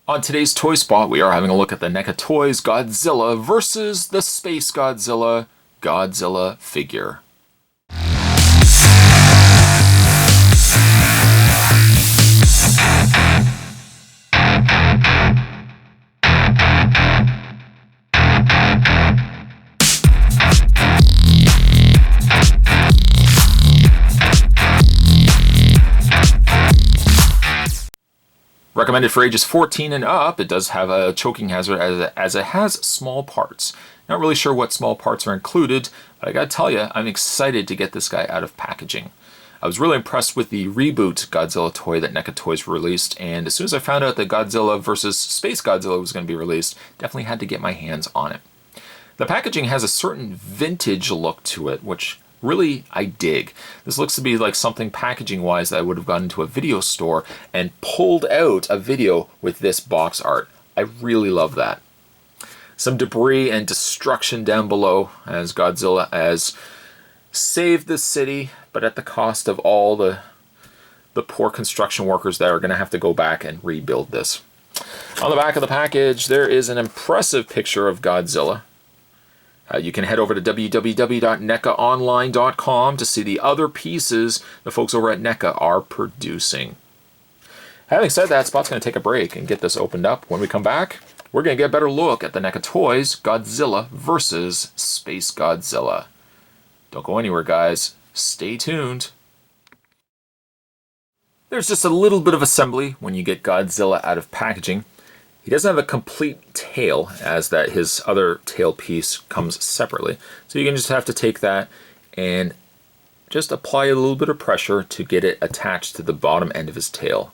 On today's Toy Spot, we are having a look at the NECA Toys Godzilla versus the SpaceGodzilla Godzilla figure. Recommended for ages 14 and up. It does have a choking hazard as it has small parts. Not really sure what small parts are included, but I gotta tell you, I'm excited to get this guy out of packaging. I was really impressed with the reboot Godzilla toy that NECA Toys released, and as soon as I found out that Godzilla vs. SpaceGodzilla was going to be released, definitely had to get my hands on it. The packaging has a certain vintage look to it, which really I dig. This looks to be like something packaging wise that I would have gone into a video store and pulled out a video with this box art. I really love that. Some debris and destruction down below as Godzilla has saved the city, but at the cost of all the poor construction workers that are going to have to go back and rebuild this. On the back of the package there is an impressive picture of Godzilla. You can head over to www.necaonline.com to see the other pieces the folks over at NECA are producing. Having said that, Spot's going to take a break and get this opened up. When we come back, we're going to get a better look at the NECA Toys Godzilla vs. SpaceGodzilla. Don't go anywhere, guys. Stay tuned. There's just a little bit of assembly when you get Godzilla out of packaging. He doesn't have a complete tail, as that his other tail piece comes separately. So you can just have to take that and just apply a little bit of pressure to get it attached to the bottom end of his tail.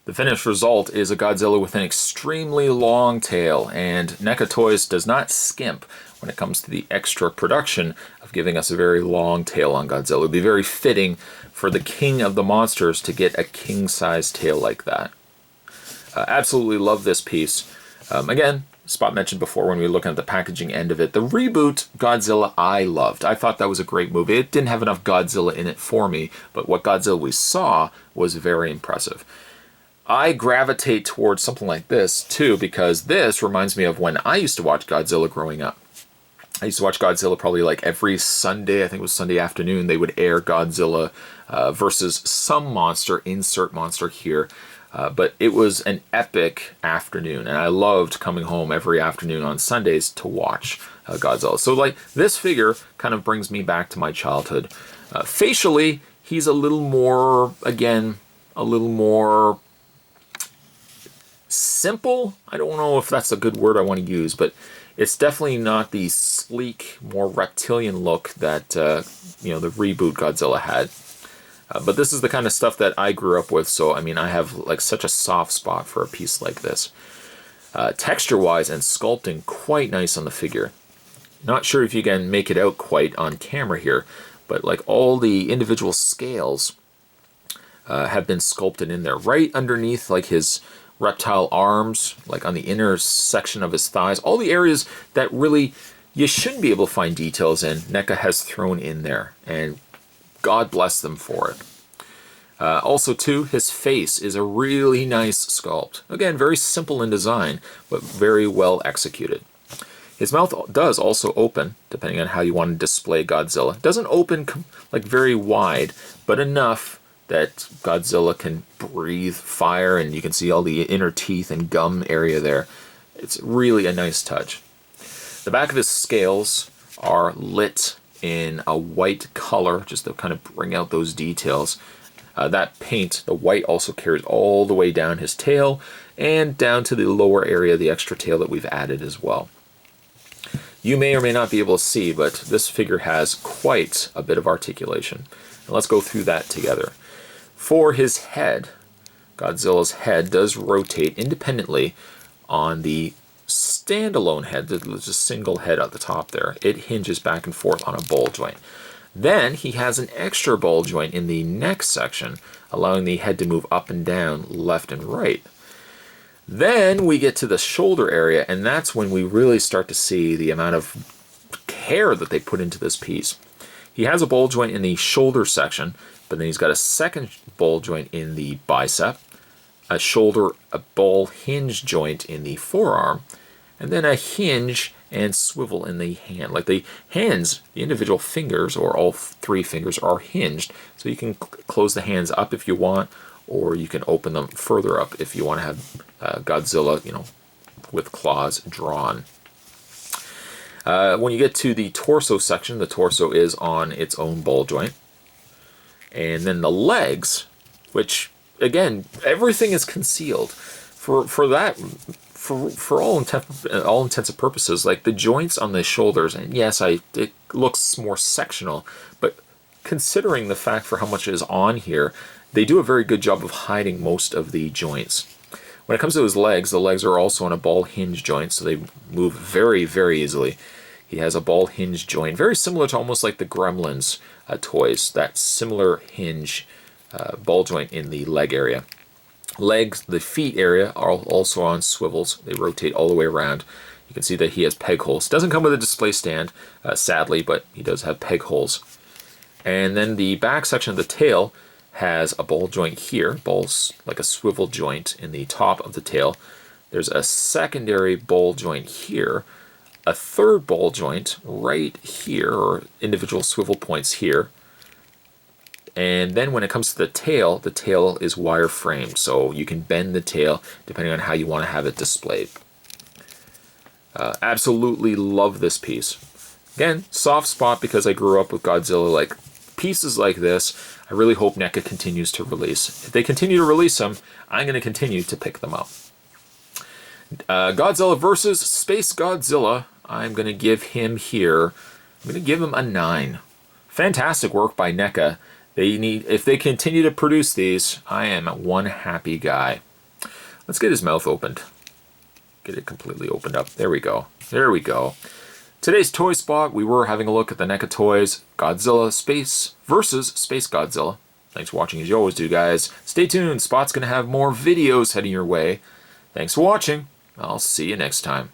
The finished result is a Godzilla with an extremely long tail, and NECA Toys does not skimp when it comes to the extra production of giving us a very long tail on Godzilla. It would be very fitting for the king of the monsters to get a king-size tail like that. Absolutely love this piece. Again, Spot mentioned before when we were looking at the packaging end of it, the reboot Godzilla I loved. I thought that was a great movie. It didn't have enough Godzilla in it for me, but what Godzilla we saw was very impressive. I gravitate towards something like this too, because this reminds me of when I used to watch Godzilla growing up. I used to watch Godzilla probably like every Sunday. I think it was Sunday afternoon. They would air Godzilla versus some monster, insert monster here. But it was an epic afternoon, and I loved coming home every afternoon on Sundays to watch Godzilla. So like this figure kind of brings me back to my childhood. Facially, he's a little more, again, a little more simple. I don't know if that's a good word I want to use, but it's definitely not the sleek, more reptilian look that the reboot Godzilla had. But this is the kind of stuff that I grew up with, so I mean I have like such a soft spot for a piece like this. Texture-wise and sculpting, quite nice on the figure. Not sure if you can make it out quite on camera here, but like all the individual scales have been sculpted in there. Right underneath like his reptile arms, like on the inner section of his thighs, all the areas that really you shouldn't be able to find details in, NECA has thrown in there, and God bless them for it. Also, too, his face is a really nice sculpt. Again, very simple in design, but very well executed. His mouth does also open, depending on how you want to display Godzilla. It doesn't open like very wide, but enough that Godzilla can breathe fire, and you can see all the inner teeth and gum area there. It's really a nice touch. The back of his scales are lit in a white color, just to kind of bring out those details. That paint, the white, also carries all the way down his tail and down to the lower area of the extra tail that we've added as well. You may or may not be able to see, but this figure has quite a bit of articulation. And let's go through that together. For his head, Godzilla's head does rotate independently on the standalone head. There's a single head at the top there. It hinges back and forth on a ball joint. Then he has an extra ball joint in the neck section, allowing the head to move up and down, left and right. Then we get to the shoulder area, and that's when we really start to see the amount of care that they put into this piece. He has a ball joint in the shoulder section, but then he's got a second ball joint in the bicep, a shoulder, a ball hinge joint in the forearm, and then a hinge and swivel in the hand. Like the hands, the individual fingers, or all 3 fingers, are hinged, so you can close the hands up if you want, or you can open them further up if you want to have Godzilla, you know, with claws drawn. When you get to the torso section, the torso is on its own ball joint. And then the legs, which, again, everything is concealed. For all intents and purposes, like the joints on the shoulders, and yes, it looks more sectional, but considering the fact for how much is on here, they do a very good job of hiding most of the joints. When it comes to his legs, the legs are also on a ball hinge joint, so they move very, very easily. He has a ball hinge joint, very similar to almost like the Gremlins toys, that similar hinge ball joint in the leg area. Legs, the feet area, are also on swivels. They rotate all the way around. You can see that he has peg holes. Doesn't come with a display stand, sadly, but he does have peg holes. And then the back section of the tail has a ball joint here, balls like a swivel joint in the top of the tail. There's a secondary ball joint here, a third ball joint right here, or individual swivel points here. And then when it comes to the tail is wire framed, so you can bend the tail depending on how you want to have it displayed. Absolutely love this piece. Again, soft spot because I grew up with Godzilla. Like pieces like this, I really hope NECA continues to release. If they continue to release them, I'm going to continue to pick them up. Godzilla versus SpaceGodzilla, I'm going to give him here, I'm going to give him a 9. Fantastic work by NECA. If they continue to produce these, I am one happy guy. Let's get his mouth opened. Get it completely opened up. There we go. There we go. Today's Toy Spot, we were having a look at the NECA toys, Godzilla Space versus SpaceGodzilla. Thanks for watching as you always do, guys. Stay tuned. Spot's going to have more videos heading your way. Thanks for watching. I'll see you next time.